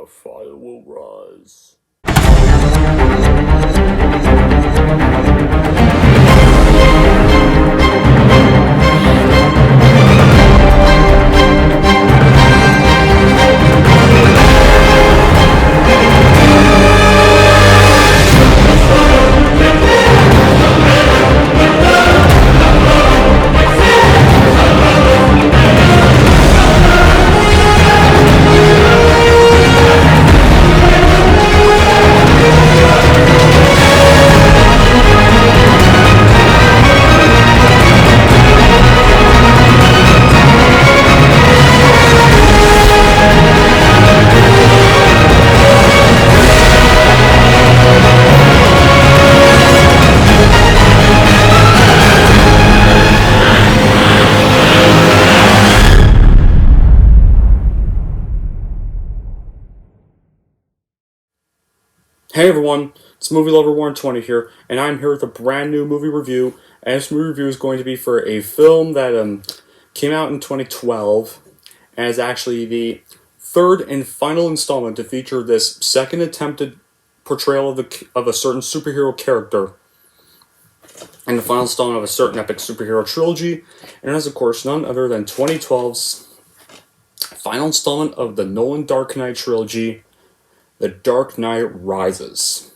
the fire will rise. Hey everyone, it's Movie Lover Warren 20 here, and I'm here with a brand new movie review. And this movie review is going to be for a film that came out in 2012, and is actually the third and final installment to feature this second attempted portrayal of a certain superhero character, and the final installment of a certain epic superhero trilogy, and it is of course none other than 2012's final installment of the Nolan Dark Knight trilogy, The Dark Knight Rises.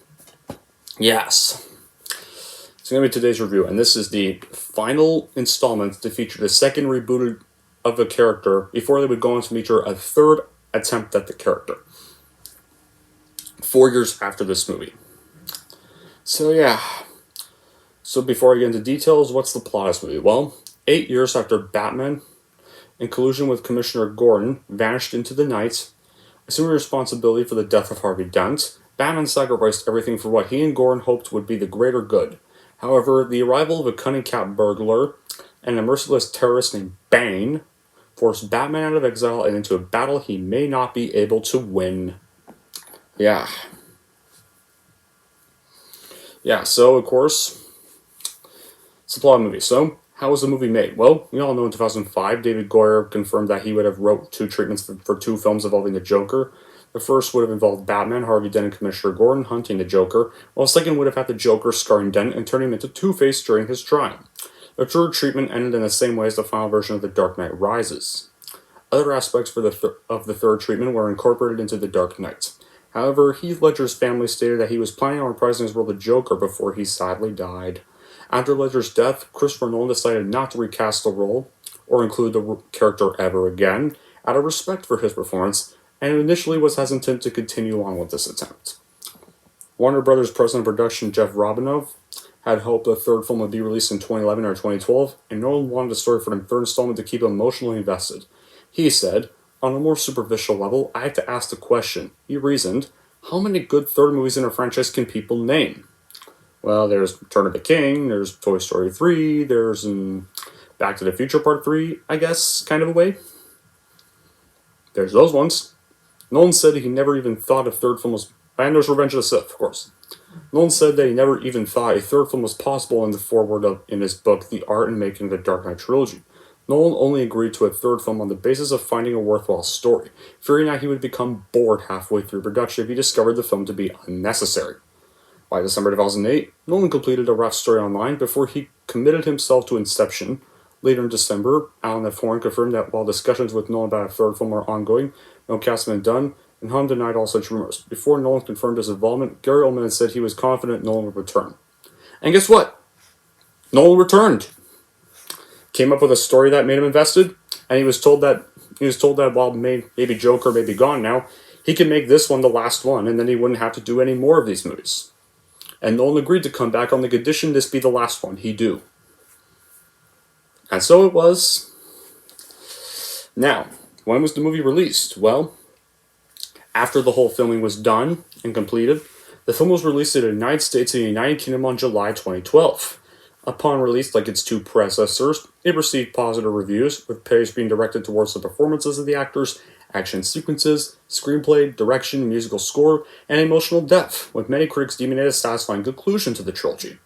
Yes. It's going to be today's review, and this is the final installment to feature the second reboot of the character before they would go on to feature a third attempt at the character 4 years after this movie. So yeah. So before I get into details, what's the plot of this movie? Well, 8 years after Batman, in collusion with Commissioner Gordon, vanished into the night, assuming responsibility for the death of Harvey Dent, Batman sacrificed everything for what he and Gordon hoped would be the greater good. However, the arrival of a cunning cat burglar and a merciless terrorist named Bane forced Batman out of exile and into a battle he may not be able to win. Yeah, so of course, it's the plot of the movie. So, how was the movie made? Well, we all know in 2005, David Goyer confirmed that he would have wrote two treatments for two films involving the Joker. The first would have involved Batman, Harvey Dent, and Commissioner Gordon hunting the Joker, while the second would have had the Joker scarring Dent and turning him into Two-Face during his trial. The third treatment ended in the same way as the final version of The Dark Knight Rises. Other aspects of the third treatment were incorporated into The Dark Knight. However, Heath Ledger's family stated that he was planning on reprising his role of the Joker before he sadly died. After Ledger's death, Christopher Nolan decided not to recast the role or include the character ever again, out of respect for his performance, and initially was hesitant to continue on with this attempt. Warner Brothers president of production Jeff Robinov had hoped the third film would be released in 2011 or 2012, and Nolan wanted the story for the third installment to keep him emotionally invested. He said, "On a more superficial level, I have to ask the question," he reasoned, "how many good third movies in a franchise can people name?" Well, there's Return of the King, there's Toy Story 3, there's Back to the Future Part 3, I guess, kind of a way. There's those ones. Nolan said he never even thought a third film was... And there's Revenge of the Sith, of course. Nolan said that he never even thought a third film was possible in the foreword in his book, The Art and Making of the Dark Knight Trilogy. Nolan only agreed to a third film on the basis of finding a worthwhile story, fearing that he would become bored halfway through production if he discovered the film to be unnecessary. By December 2008, Nolan completed a rough story online before he committed himself to Inception. Later in December, Alan F. Horn confirmed that while discussions with Nolan about a third film are ongoing, no cast had been done, and Hahn denied all such rumors. Before Nolan confirmed his involvement, Gary Oldman had said he was confident Nolan would return. And guess what? Nolan returned. Came up with a story that made him invested, and he was told that while maybe Joker may be gone now, he could make this one the last one, and then he wouldn't have to do any more of these movies. And Nolan agreed to come back on the condition this be the last one he do. And so it was. Now, when was the movie released? Well, after the whole filming was done and completed, the film was released in the United States and the United Kingdom on July 2012. Upon release, like its two predecessors, it received positive reviews, with praise being directed towards the performances of the actors, action sequences, screenplay, direction, musical score, and emotional depth, with many critics deeming it a satisfying conclusion to the trilogy.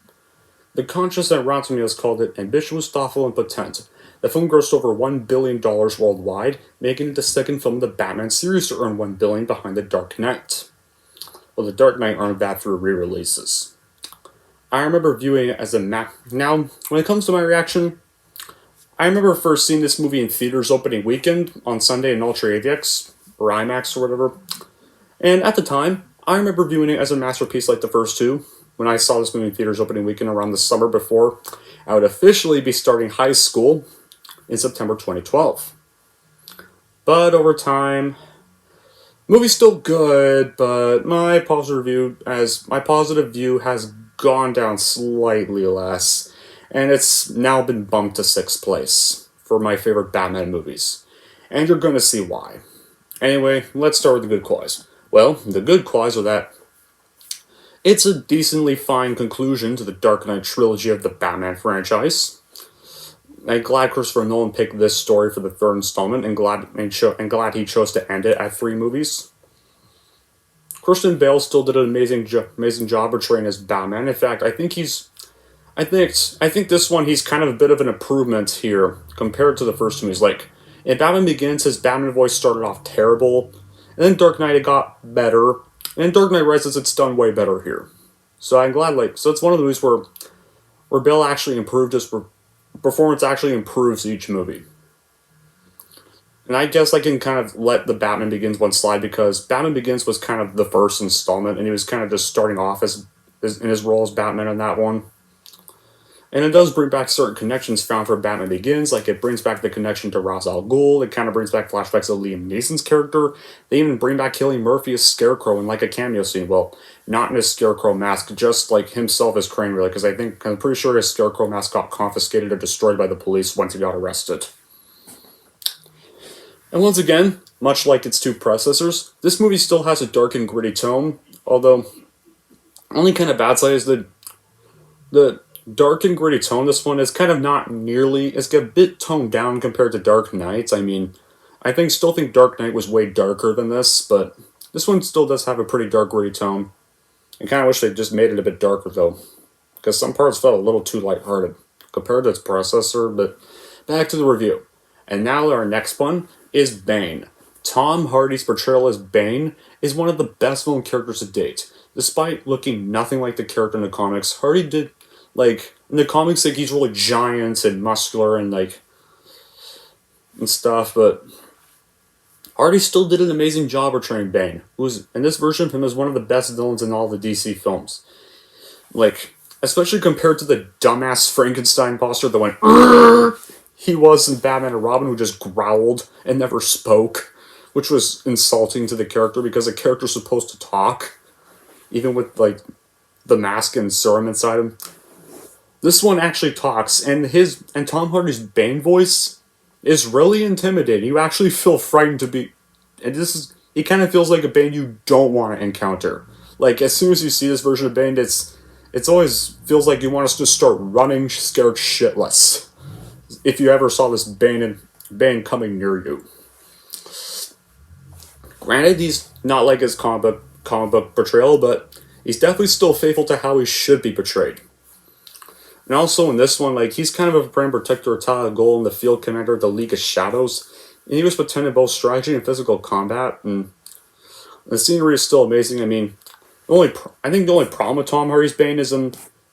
The Conscious and Rotten Tomatoes called it ambitious, thoughtful, and potent. The film grossed over $1 billion worldwide, making it the second film in the Batman series to earn $1 billion behind The Dark Knight. Well, The Dark Knight earned that through re-releases. I remember viewing it as a Now, when it comes to my reaction, I remember first seeing this movie in theaters opening weekend on Sunday in Ultra AVX, or IMAX or whatever. And at the time, I remember viewing it as a masterpiece like the first two. When I saw this movie in theaters opening weekend around the summer before I would officially be starting high school in September 2012. But over time, movie's still good, but my positive view has gone down slightly less, and it's now been bumped to 6th place for my favorite Batman movies. And you're gonna see why. Anyway, let's start with the good qualities. Well, the good qualities are that it's a decently fine conclusion to the Dark Knight trilogy of the Batman franchise. I'm glad Christopher Nolan picked this story for the third installment, and glad he chose to end it at 3 movies. Christian Bale still did an amazing job portraying as Batman. In fact, I think this one he's kind of a bit of an improvement here compared to the first two movies. Like in Batman Begins, his Batman voice started off terrible, and then Dark Knight it got better, and in Dark Knight Rises it's done way better here. So I'm glad. So it's one of the movies where Bale actually improved his performance actually improves each movie. And I guess I can kind of let the Batman Begins one slide because Batman Begins was kind of the first installment, and he was kind of just starting off in his role as Batman in that one. And it does bring back certain connections found for Batman Begins, like it brings back the connection to Ra's al Ghul, it kind of brings back flashbacks of Liam Neeson's character, they even bring back Cillian Murphy as Scarecrow in like a cameo scene, well, not in his Scarecrow mask, just like himself as Crane really, because I'm pretty sure his Scarecrow mask got confiscated or destroyed by the police once he got arrested. And once again, much like its two predecessors, this movie still has a dark and gritty tone, although only kind of bad side is the dark and gritty tone. This one is kind of not nearly, it's a bit toned down compared to Dark Knight. I mean, still think Dark Knight was way darker than this, but this one still does have a pretty dark gritty tone. I kind of wish they just made it a bit darker though, because some parts felt a little too lighthearted compared to its predecessor, but back to the review. And now our next one is Bane. Tom Hardy's portrayal as Bane is one of the best known characters to date. Despite looking nothing like the character in the comics, Hardy did, like, in the comics, like, he's really giant and muscular and, like, and stuff, but Hardy still did an amazing job portraying Bane, and this version of him is one of the best villains in all the DC films. Like, especially compared to the dumbass Frankenstein monster that went, he was in Batman and Robin, who just growled and never spoke, which was insulting to the character because the character's supposed to talk, even with, like, the mask and serum inside him. This one actually talks, and Tom Hardy's Bane voice is really intimidating. You actually feel frightened to be, and he kind of feels like a Bane you don't want to encounter. Like, as soon as you see this version of Bane, it's always feels like you want us to start running scared shitless. If you ever saw this Bane coming near you. Granted, he's not like his comic book portrayal, but he's definitely still faithful to how he should be portrayed. And also in this one, like, he's kind of a prime protector of Talia al Ghul and the field commander of the League of Shadows. And he was pretending both strategy and physical combat, and the scenery is still amazing. I mean, I think the only problem with Tom Hardy's Bane is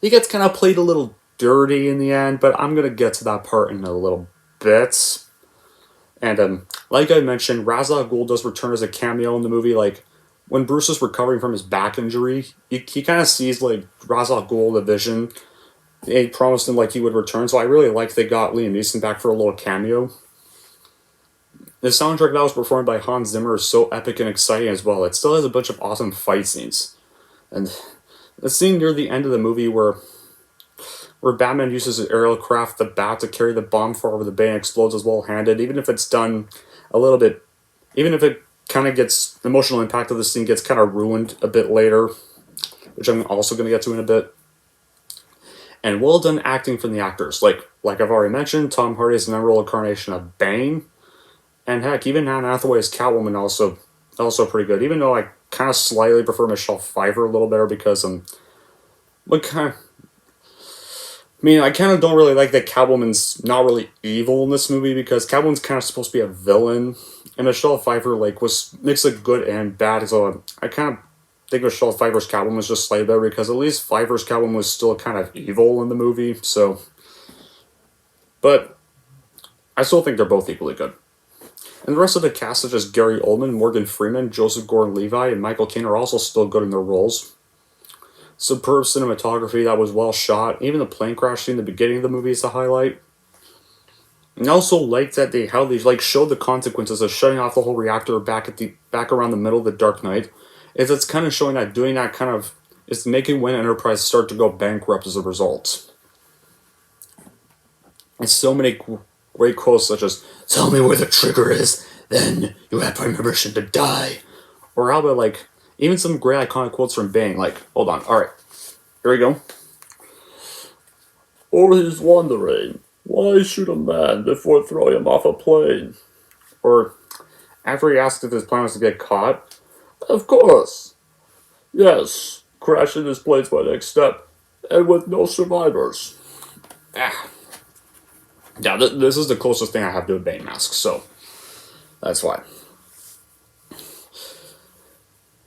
he gets kind of played a little dirty in the end, but I'm going to get to that part in a little bit. And like I mentioned, Ra's al Ghul does return as a cameo in the movie. Like, when Bruce is recovering from his back injury, he kind of sees, like, Ra's al Ghul, the Vision. He promised him, like, he would return, so I really like they got Liam Neeson back for a little cameo. The soundtrack that was performed by Hans Zimmer is so epic and exciting as well. It still has a bunch of awesome fight scenes. And the scene near the end of the movie where Batman uses his aerial craft, the Bat, to carry the bomb far over the bay and explodes as well-handed, even if it's done a little bit, even if it kind of gets, the emotional impact of the scene gets kind of ruined a bit later, which I'm also going to get to in a bit. And well done acting from the actors. Like I've already mentioned, Tom Hardy is an memorable incarnation of Bane. And heck, even Anne Hathaway's Catwoman also pretty good. Even though I kind of slightly prefer Michelle Pfeiffer a little better because I mean, I kind of don't really like that Catwoman's not really evil in this movie because Catwoman's kind of supposed to be a villain, and Michelle Pfeiffer like was mixed of good and bad. So I kind of think Michelle Pfeiffer's Catwoman was just slightly better because at least Pfeiffer's Catwoman was still kind of evil in the movie. So, but I still think they're both equally good. And the rest of the cast, such as Gary Oldman, Morgan Freeman, Joseph Gordon-Levi, and Michael Caine, are also still good in their roles. Superb cinematography that was well shot. Even the plane crash scene in the beginning of the movie is a highlight. And I also like that how they like showed the consequences of shutting off the whole reactor back around the middle of the Dark Knight. It's kind of showing that doing that kind of is making Wayne Enterprise start to go bankrupt as a result. And so many great quotes such as "Tell me where the trigger is, then you have permission to die," or how about like even some great iconic quotes from Bane. Like, hold on, all right, here we go. Or he's wondering, why shoot a man before throwing him off a plane? Or after he asked if his plan was to get caught, of course. Yes, crashing his plane's my next step, and with no survivors. Ah. Yeah, this is the closest thing I have to a Bane mask, so that's why.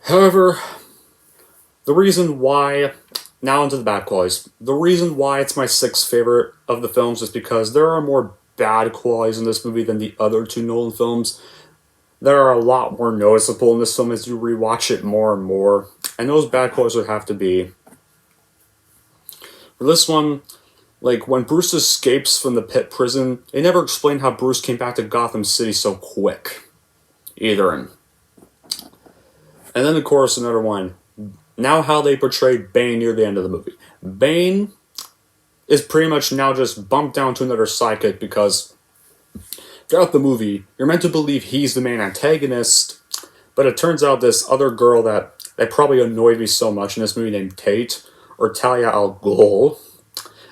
However, the reason why, now into the bad qualities, the reason why it's my sixth favorite of the films is because there are more bad qualities in this movie than the other two Nolan films. There are a lot more noticeable in this film as you rewatch it more and more, and those bad qualities would have to be, for this one, like, when Bruce escapes from the pit prison, they never explained how Bruce came back to Gotham City so quick. Either. And then, of course, another one. Now how they portrayed Bane near the end of the movie. Bane is pretty much now just bumped down to another sidekick because throughout the movie, you're meant to believe he's the main antagonist, but it turns out this other girl that probably annoyed me so much in this movie named Tate, or Talia al Ghul,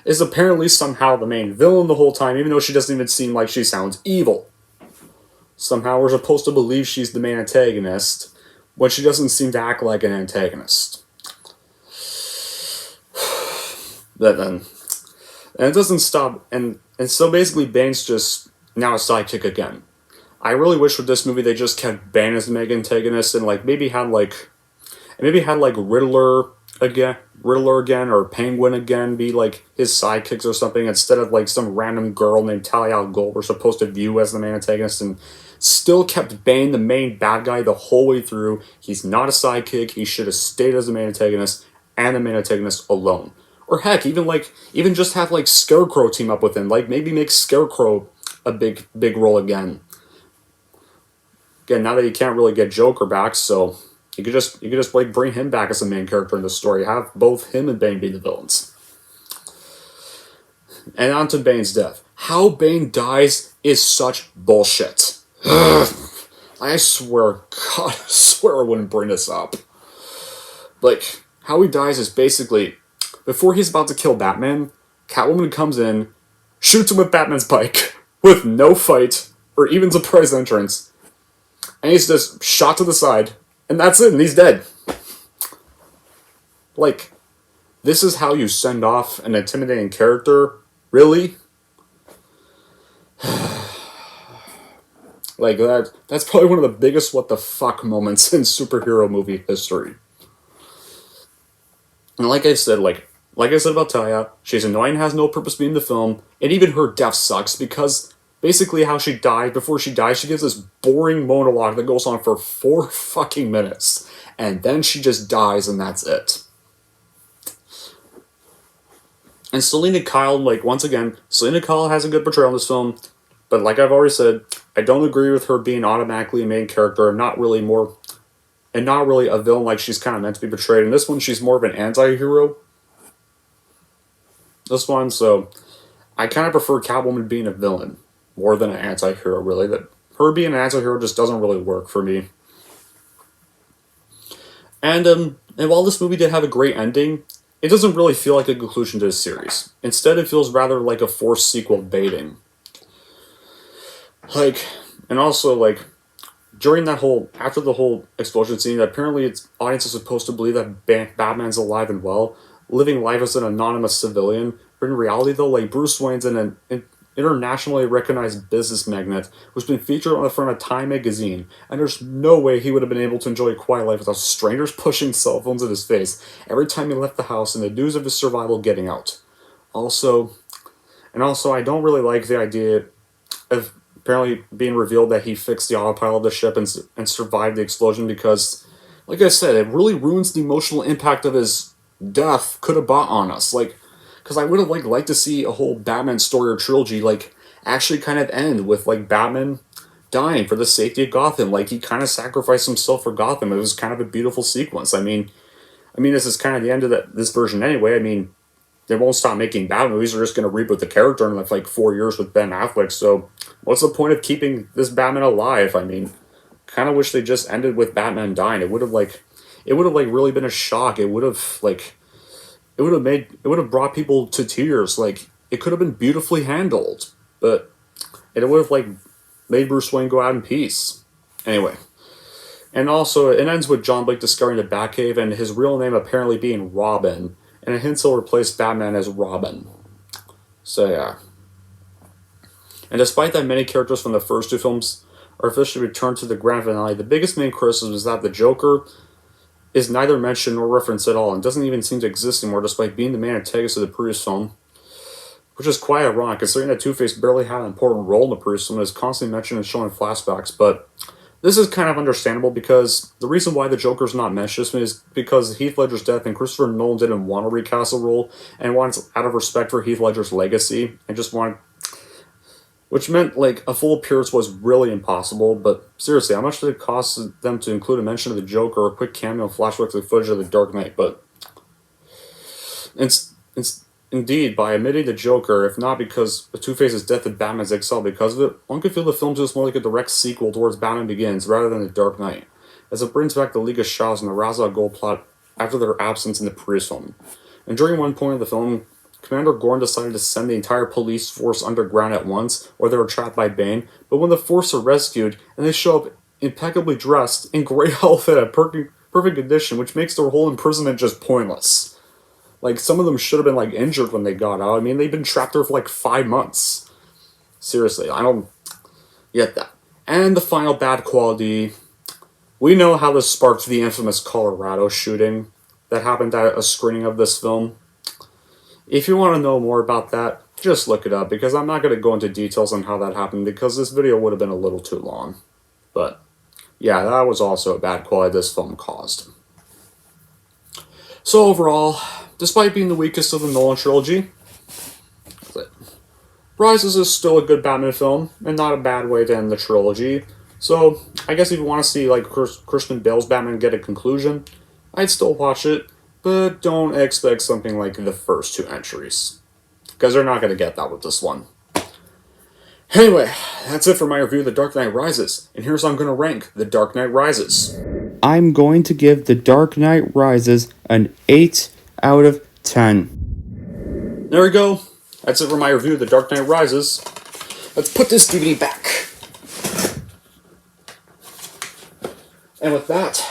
is apparently somehow the main villain the whole time, even though she doesn't even seem like she sounds evil. Somehow we're supposed to believe she's the main antagonist, when she doesn't seem to act like an antagonist. And it doesn't stop, and so basically Bane's just now a sidekick again. I really wish with this movie they just kept Bane as the main antagonist and maybe had Riddler again, or Penguin again be like his sidekicks or something, instead of like some random girl named Talia al Ghul we're supposed to view as the main antagonist, and still kept Bane the main bad guy the whole way through. He's not a sidekick. He should have stayed as the main antagonist and the main antagonist alone. Or heck, even just have like Scarecrow team up with him. Like maybe make Scarecrow a big role again, now that you can't really get Joker back, so you could just like bring him back as the main character in the story. Have both him and Bane be the villains. And on to Bane's death. How Bane dies is such bullshit. I swear, God, I swear I wouldn't bring this up. Like, how he dies is basically, before he's about to kill Batman, Catwoman comes in, shoots him with Batman's bike, with no fight, or even surprise entrance, and he's just shot to the side, and that's it, and he's dead. Like, this is how you send off an intimidating character? Really? Like, that's probably one of the biggest what the fuck moments in superhero movie history. And like I said about Talia, she's annoying, has no purpose being in the film, and even her death sucks because basically how she died, before she dies, she gives this boring monologue that goes on for 4 fucking minutes, and then she just dies and that's it. And Selina Kyle, once again, Selina Kyle has a good portrayal in this film, but like I've already said, I don't agree with her being automatically a main character and not really a villain like she's kind of meant to be portrayed. In this one, she's more of an anti-hero. This one, so I kind of prefer Catwoman being a villain more than an anti-hero, really. That her being an anti-hero just doesn't really work for me. And while this movie did have a great ending, it doesn't really feel like a conclusion to the series. Instead, it feels rather like a forced sequel baiting. And also, during after the whole explosion scene, apparently audience is supposed to believe that Batman's alive and well, living life as an anonymous civilian, But in reality, though, like Bruce Wayne's an internationally recognized business magnate who's been featured on the front of Time magazine, and there's no way he would have been able to enjoy a quiet life without strangers pushing cell phones in his face every time he left the house and the news of his survival getting out. Also, I don't really like the idea of apparently being revealed that he fixed the autopilot of the ship and survived the explosion because, like I said, it really ruins the emotional impact of his death could have brought on us. Like, because I would have liked to see a whole Batman story or trilogy like actually kind of end with like Batman dying for the safety of Gotham. Like he kind of sacrificed himself for Gotham. It was kind of a beautiful sequence. I mean, this is kind of the end of this version anyway. I mean, they won't stop making Batman movies. They're just going to reboot the character in like 4 years with Ben Affleck. So what's the point of keeping this Batman alive? I mean, kind of wish they just ended with Batman dying. It would have really been a shock. It would have brought people to tears. Like it could have been beautifully handled, but it would have made Bruce Wayne go out in peace. Anyway, and also it ends with John Blake discovering the Batcave and his real name apparently being Robin, and it hints he'll replace Batman as Robin. So yeah. And despite that many characters from the first two films are officially returned to the grand finale, the biggest main criticism is that the Joker is neither mentioned nor referenced at all and doesn't even seem to exist anymore despite being the main antagonist of the previous film, which is quite ironic considering that Two-Face barely had an important role in the previous film and is constantly mentioned and shown in flashbacks. But this is kind of understandable because the reason why the Joker's not mentioned is because Heath Ledger's death and Christopher Nolan didn't want to recast the role and wanted out of respect for Heath Ledger's legacy and just wanted, which meant a full appearance was really impossible. But seriously, how much did it cost them to include a mention of the Joker or a quick cameo and flashback to the footage of The Dark Knight? But it's indeed, by omitting the Joker, if not because of Two-Face's death and Batman's exile because of it, one could feel the film's just more like a direct sequel towards Batman Begins rather than The Dark Knight, as it brings back the League of Shadows and the Ra's al Ghul plot after their absence in the previous film. And during one point of the film, Commander Gordon decided to send the entire police force underground at once, or they were trapped by Bane, but when the force are rescued, and they show up impeccably dressed, in great health and perfect condition, which makes their whole imprisonment just pointless. Some of them should have been, injured when they got out. I mean, they've been trapped there for, 5 months. Seriously, I don't get that. And the final bad quality, we know how this sparked the infamous Colorado shooting that happened at a screening of this film. If you want to know more about that, just look it up, because I'm not going to go into details on how that happened, because this video would have been a little too long. But, yeah, that was also a bad quality this film caused. So overall, despite being the weakest of the Nolan trilogy, Rises is still a good Batman film, and not a bad way to end the trilogy. So, I guess if you want to see, Christian Bale's Batman get a conclusion, I'd still watch it, but don't expect something like the first two entries, because they're not going to get that with this one. Anyway, that's it for my review of The Dark Knight Rises, and here's how I'm going to rank The Dark Knight Rises. I'm going to give The Dark Knight Rises an 8 out of 10. There we go. That's it for my review of The Dark Knight Rises. Let's put this DVD back. And with that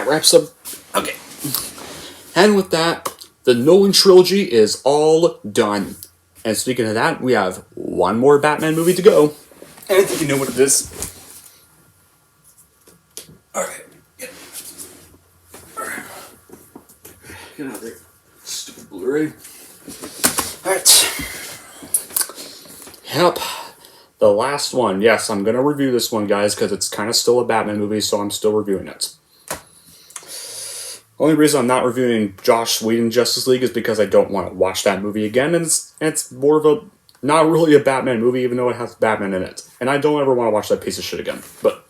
wraps up. Okay. And with that, the Nolan trilogy is all done. And speaking of that, we have one more Batman movie to go. And I think you know what it is. Alright. Get out of there. Stupid Blu-ray. Alright. Yep. The last one. Yes, I'm going to review this one, guys, because it's kind of still a Batman movie, so I'm still reviewing it. Only reason I'm not reviewing Joss Whedon's Justice League is because I don't want to watch that movie again, and it's more of a, not really a Batman movie, even though it has Batman in it. And I don't ever want to watch that piece of shit again. But,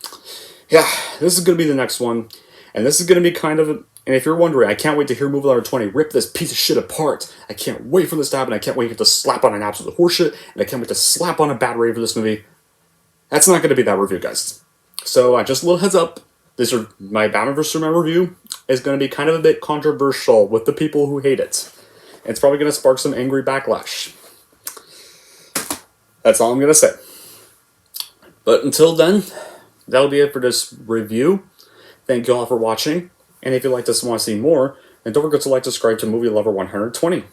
yeah, this is going to be the next one, and this is going to be kind of, and if you're wondering, I can't wait to hear Movie Lover 20 rip this piece of shit apart. I can't wait for this to happen. I can't wait to slap on an absolute horseshit, and I can't wait to slap on a bad rave for this movie. That's not going to be that review, guys. So, just a little heads up. This is my Batman vs. Superman review is going to be kind of a bit controversial with the people who hate it. It's probably going to spark some angry backlash. That's all I'm going to say. But until then, that'll be it for this review. Thank you all for watching. And if you'd like to want to see more, then don't forget to subscribe to Movie Lover 120.